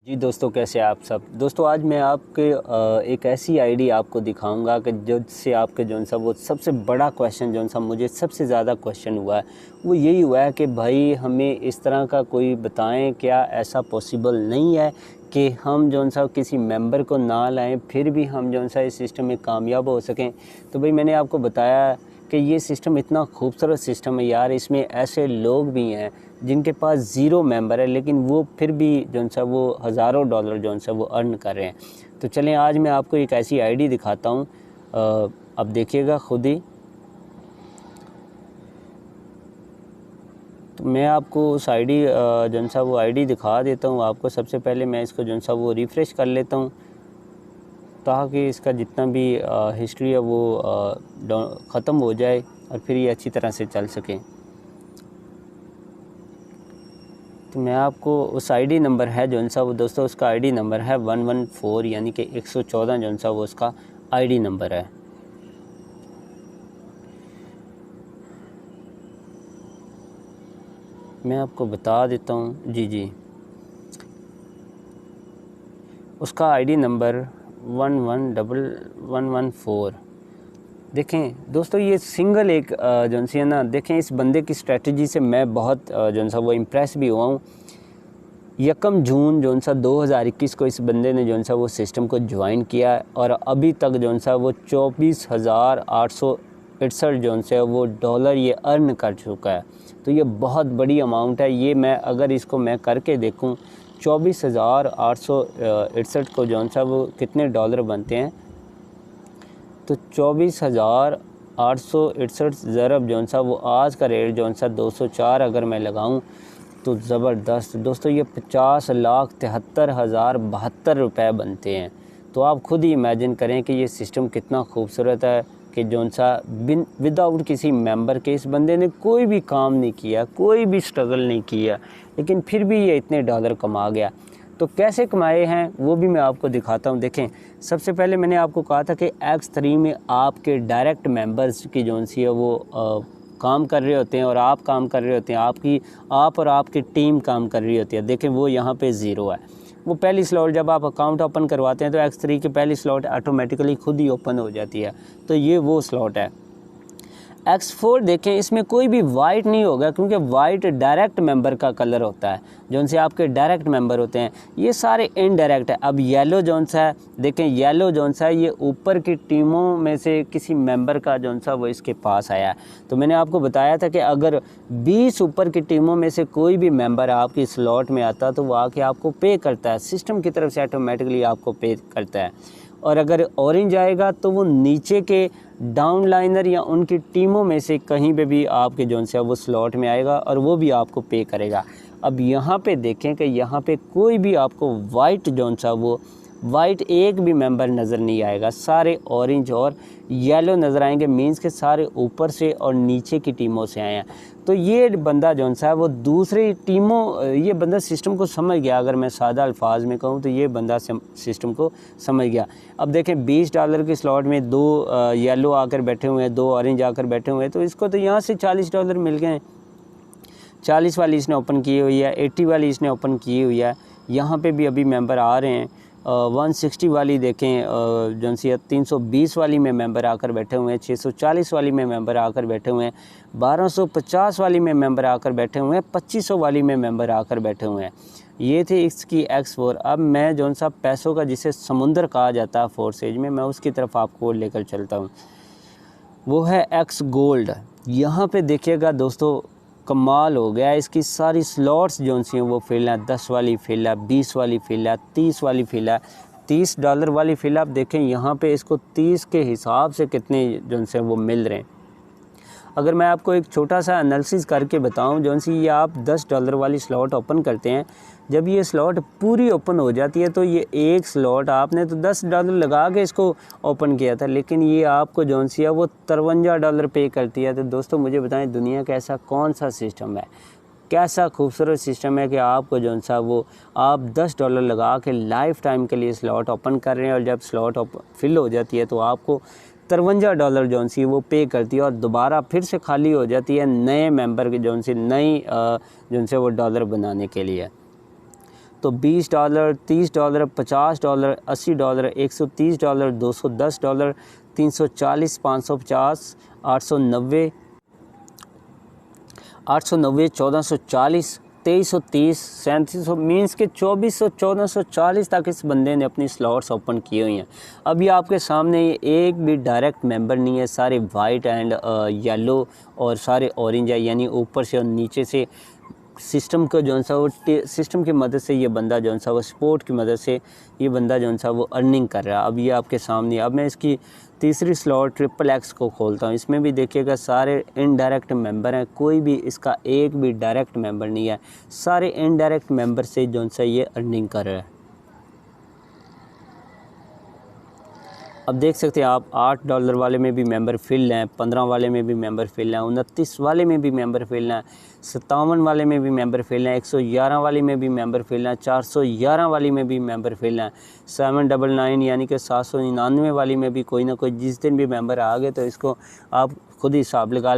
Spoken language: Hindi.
जी दोस्तों, कैसे आप सब दोस्तों। आज मैं आपके एक ऐसी आईडी आपको दिखाऊंगा कि जिससे आपके जो सा वो सबसे बड़ा क्वेश्चन जो सा मुझे सबसे ज़्यादा क्वेश्चन हुआ है वो यही हुआ है कि भाई हमें इस तरह का कोई बताएं, क्या ऐसा पॉसिबल नहीं है कि हम जो सा किसी मेंबर को ना लाएं फिर भी हम जो सा इस सिस्टम में कामयाब हो सकें। तो भाई मैंने आपको बताया कि ये सिस्टम इतना खूबसूरत सिस्टम है यार, इसमें ऐसे लोग भी हैं जिनके पास ज़ीरो मेंबर है लेकिन वो फिर भी जो सा वो हज़ारों डॉलर जो सा वो अर्न कर रहे हैं। तो चलें आज मैं आपको एक ऐसी आईडी दिखाता हूँ, अब देखिएगा खुद ही। तो मैं आपको उस आईडी जो सा वो आईडी दिखा देता हूँ आपको। सबसे पहले मैं इसको जो सा वो रिफ़्रेश कर लेता हूँ ताकि इसका जितना भी हिस्ट्री है वो ख़त्म हो जाए और फिर ये अच्छी तरह से चल सके। तो मैं आपको उस आईडी नंबर है जो सा वो दोस्तों, उसका आईडी नंबर है 114 यानी कि 114 जो सा वो उसका आईडी नंबर है। मैं आपको बता देता हूँ जी उसका आईडी नंबर 1111114। देखें दोस्तों, ये सिंगल एक जो सी है ना, देखें इस बंदे की स्ट्रेटजी से मैं बहुत जो सा वो इम्प्रेस भी हुआ हूँ। 1 जून जो सा 2021 को इस बंदे ने जो सा वो सिस्टम को ज्वाइन किया और अभी तक जो सा वो 24,861 जो से वो डॉलर ये अर्न कर चुका है। तो ये बहुत बड़ी अमाउंट है। ये मैं अगर इसको मैं करके देखूं 24,861 को जो सा वो कितने डॉलर बनते हैं, तो 24,861 ज़रब जो सा वो आज का रेट जो सा 204 अगर मैं लगाऊं तो ज़बरदस्त दोस्तों ये 50,73,072 रुपये बनते हैं। तो आप खुद ही इमेजिन करें कि ये सिस्टम कितना खूबसूरत है कि जो सा विदाउट किसी मेंबर के इस बंदे ने कोई भी काम नहीं किया, कोई भी स्ट्रगल नहीं किया, लेकिन फिर भी ये इतने डॉलर कमा गया। तो कैसे कमाए हैं वो भी मैं आपको दिखाता हूं। देखें, सबसे पहले मैंने आपको कहा था कि X3 में आपके डायरेक्ट मेंबर्स की जो सी है वो काम कर रहे होते हैं और आप काम कर रहे होते हैं, आप और आपकी टीम काम कर रही होती है। देखें वो यहाँ पे ज़ीरो है। वो पहली स्लॉट जब आप अकाउंट ओपन करवाते हैं तो X3 की पहली स्लॉट ऑटोमेटिकली खुद ही ओपन हो जाती है। तो ये वो स्लॉट है। X4 देखें, इसमें कोई भी वाइट नहीं होगा क्योंकि वाइट डायरेक्ट मेंबर का कलर होता है, जो से आपके डायरेक्ट मेंबर होते हैं। ये सारे इनडायरेक्ट है। अब येलो जोन सा है, देखें येलो जोन सा है, ये ऊपर की टीमों में से किसी मेंबर का जोन सा वो इसके पास आया है। तो मैंने आपको बताया था कि अगर 20 ऊपर की टीमों में से कोई भी मेंबर आपकी स्लॉट में आता तो वो आके आपको पे करता है, सिस्टम की तरफ से ऑटोमेटिकली आपको पे करता है। और अगर ऑरेंज आएगा तो वो नीचे के डाउनलाइनर या उनकी टीमों में से कहीं पे भी आपके जोन से वो स्लॉट में आएगा और वो भी आपको पे करेगा। अब यहाँ पे देखें कि यहाँ पे कोई भी आपको वाइट जोन सा वो वाइट एक भी मेंबर नज़र नहीं आएगा, सारे ऑरेंज और येलो नज़र आएंगे। मींस के सारे ऊपर से और नीचे की टीमों से आए हैं। तो ये बंदा जौन सा है वो दूसरी टीमों, ये बंदा सिस्टम को समझ गया। अगर मैं सादा अल्फाज में कहूँ तो ये बंदा सिस्टम को समझ गया। अब देखें $20 की स्लॉट में 2 येलो आकर बैठे हुए हैं, 2 ऑरेंज आकर बैठे हुए हैं, तो इसको तो यहाँ से $40 मिल गए। 40 वाली इसने ओपन की हुई है, 80 वाली इसने ओपन की हुई है। यहाँ पे भी अभी मेंबर आ रहे हैं। 160 वाली देखें जो सी 320 वाली में मेंबर आकर बैठे हुए हैं, 640 वाली में मेंबर आकर बैठे हुए हैं, 1250 वाली में मेंबर आकर बैठे हुए हैं, 2500 वाली में मेंबर आकर बैठे हुए हैं। ये थे इसकी X4। अब मैं जो सा पैसों का जिसे समुंदर कहा जाता है फोर्सेज में, मैं उसकी तरफ आपको लेकर चलता हूँ। वो है X गोल्ड। यहाँ पे देखिएगा दोस्तों, कमाल हो गया। इसकी सारी स्लॉट्स जो सी हैं वो फिल है। 10 वाली फिल है, 20 वाली फिल है, 30 वाली फिल है, $30 वाली फिल। आप देखें यहाँ पे इसको 30 के हिसाब से कितने जो से वो मिल रहे हैं। अगर मैं आपको एक छोटा सा एनालिसिस करके बताऊं, जो सी ये आप $10 वाली स्लॉट ओपन करते हैं, जब ये स्लॉट पूरी ओपन हो जाती है तो ये एक स्लॉट आपने तो $10 लगा के इसको ओपन किया था, लेकिन ये आपको जो सी है वो $53 पे करती है। तो दोस्तों मुझे बताएं, दुनिया का ऐसा कौन सा सिस्टम है, कैसा खूबसूरत सिस्टम है कि आपको जो सा वो आप $10 लगा के लाइफ टाइम के लिए स्लॉट ओपन कर रहे हैं और जब स्लॉट फिल हो जाती है तो आपको $53 जो सी वो पे करती है और दोबारा फिर से खाली हो जाती है नए मेंबर के जो सी नई जो से वो डॉलर बनाने के लिए। तो $20, $30, $50, $80, $130, $210, $340, $550, 890, 1440, 2330, 3700, मीन्स के 2400, 1440 तक इस बंदे ने अपनी स्लॉट्स ओपन की हुई हैं। अभी आपके सामने ये एक भी डायरेक्ट मेंबर नहीं है, सारे वाइट एंड येलो और सारे ऑरेंज है, यानी ऊपर से और नीचे से सिस्टम को जो सा वो सिस्टम की मदद से ये बंदा जो सा वो सपोर्ट की मदद से ये बंदा जो सा वो अर्निंग कर रहा है। अब ये आपके सामने, अब मैं इसकी तीसरी स्लॉट XXX को खोलता हूँ। इसमें भी देखिएगा सारे इनडायरेक्ट मेंबर हैं, कोई भी इसका एक भी डायरेक्ट मेंबर नहीं है, सारे इनडायरेक्ट मेंबर से जो सा ये अर्निंग कर रहा है। अब देख सकते हैं आप $8 वाले में भी मेंबर फिल हैं, 15 वाले में भी मेंबर फिल हैं, 29 वाले में भी मेंबर फिल हैं, 57 वाले में भी मेंबर फिल हैं, 111 वाले में भी मेंबर फिल हैं, 411 वाली में भी मेंबर फिल हैं, 799 यानी कि 799 वाली में भी कोई ना कोई जिस दिन भी मेंबर आ गए तो इसको आप खुद ही हिसाब लगा लें।